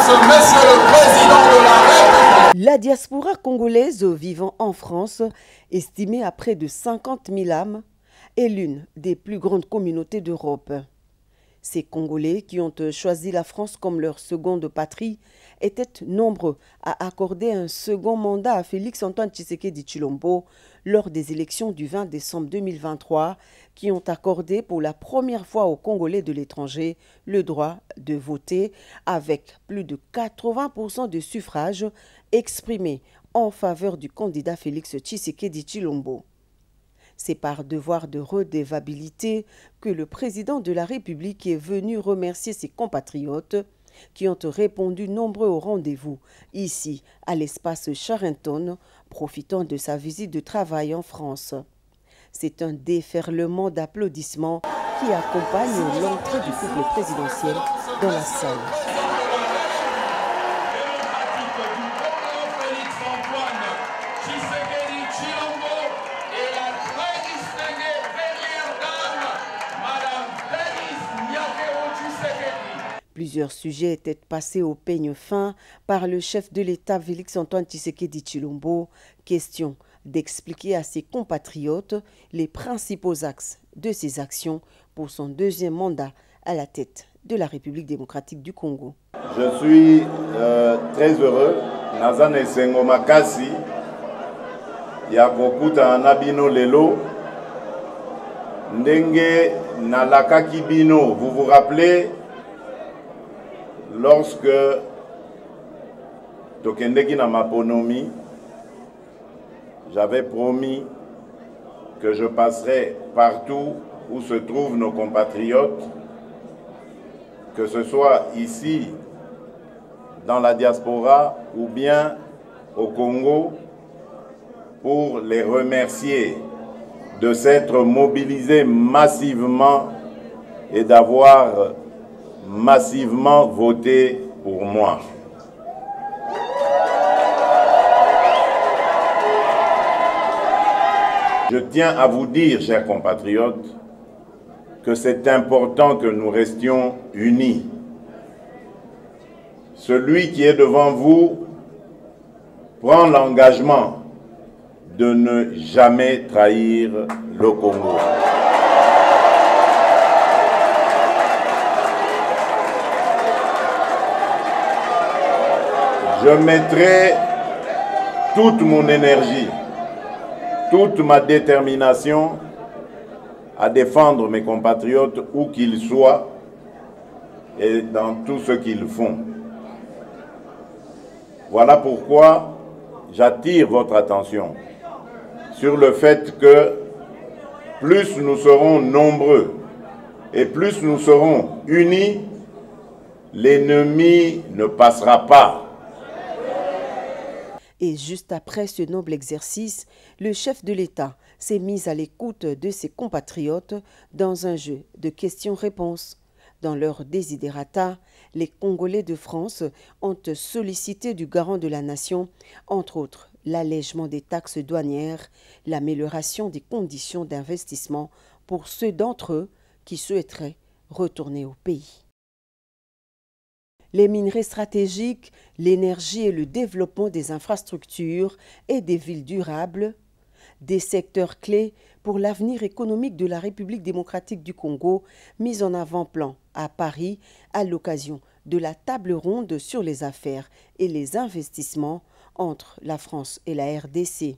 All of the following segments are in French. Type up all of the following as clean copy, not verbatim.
Monsieur le Président de la République. La diaspora congolaise vivant en France, estimée à près de 50 000 âmes, est l'une des plus grandes communautés d'Europe. Ces Congolais qui ont choisi la France comme leur seconde patrie étaient nombreux à accorder un second mandat à Félix-Antoine Tshisekedi Tshilombo lors des élections du 20 décembre 2023 qui ont accordé pour la première fois aux Congolais de l'étranger le droit de voter avec plus de 80% de suffrages exprimés en faveur du candidat Félix Tshisekedi Tshilombo. C'est par devoir de redevabilité que le président de la République est venu remercier ses compatriotes qui ont répondu nombreux au rendez-vous ici à l'espace Charenton, profitant de sa visite de travail en France. C'est un déferlement d'applaudissements qui accompagne l'entrée du couple présidentiel dans la salle. Plusieurs sujets étaient passés au peigne fin par le chef de l'État Félix-Antoine Tshisekedi Tshilombo. Question d'expliquer à ses compatriotes les principaux axes de ses actions pour son deuxième mandat à la tête de la République démocratique du Congo. Je suis très heureux. Nazane Sengo Makasi, Yakokuta Anabino Lelo, Ndenge Nalaka Kibino. Vous vous rappelez? Lorsque Tokendeki na Maponomi, j'avais promis que je passerai partout où se trouvent nos compatriotes, que ce soit ici, dans la diaspora ou bien au Congo, pour les remercier de s'être mobilisés massivement et d'avoir massivement voté pour moi. Je tiens à vous dire, chers compatriotes, que c'est important que nous restions unis. Celui qui est devant vous prend l'engagement de ne jamais trahir le Congo. Je mettrai toute mon énergie, toute ma détermination à défendre mes compatriotes où qu'ils soient et dans tout ce qu'ils font. Voilà pourquoi j'attire votre attention sur le fait que plus nous serons nombreux et plus nous serons unis, l'ennemi ne passera pas. Et juste après ce noble exercice, le chef de l'État s'est mis à l'écoute de ses compatriotes dans un jeu de questions-réponses. Dans leur desiderata, les Congolais de France ont sollicité du garant de la nation, entre autres, l'allègement des taxes douanières, l'amélioration des conditions d'investissement pour ceux d'entre eux qui souhaiteraient retourner au pays. Les minerais stratégiques, l'énergie et le développement des infrastructures et des villes durables, des secteurs clés pour l'avenir économique de la République démocratique du Congo, mis en avant-plan à Paris à l'occasion de la table ronde sur les affaires et les investissements entre la France et la RDC.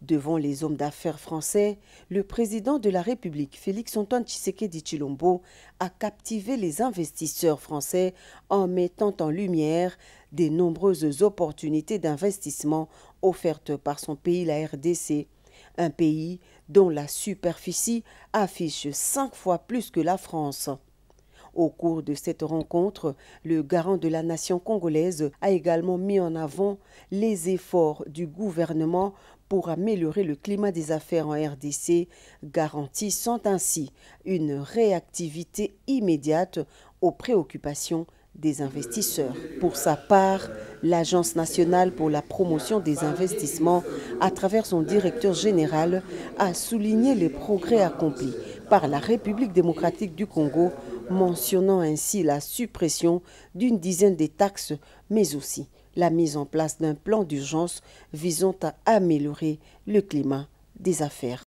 Devant les hommes d'affaires français, le président de la République, Félix-Antoine Tshisekedi Tshilombo, a captivé les investisseurs français en mettant en lumière des nombreuses opportunités d'investissement offertes par son pays, la RDC, un pays dont la superficie affiche 5 fois plus que la France. Au cours de cette rencontre, le garant de la nation congolaise a également mis en avant les efforts du gouvernement pour améliorer le climat des affaires en RDC, garantissant ainsi une réactivité immédiate aux préoccupations des investisseurs. Pour sa part, l'Agence nationale pour la promotion des investissements, à travers son directeur général, a souligné les progrès accomplis par la République démocratique du Congo mentionnant ainsi la suppression d'une dizaine de taxes, mais aussi la mise en place d'un plan d'urgence visant à améliorer le climat des affaires.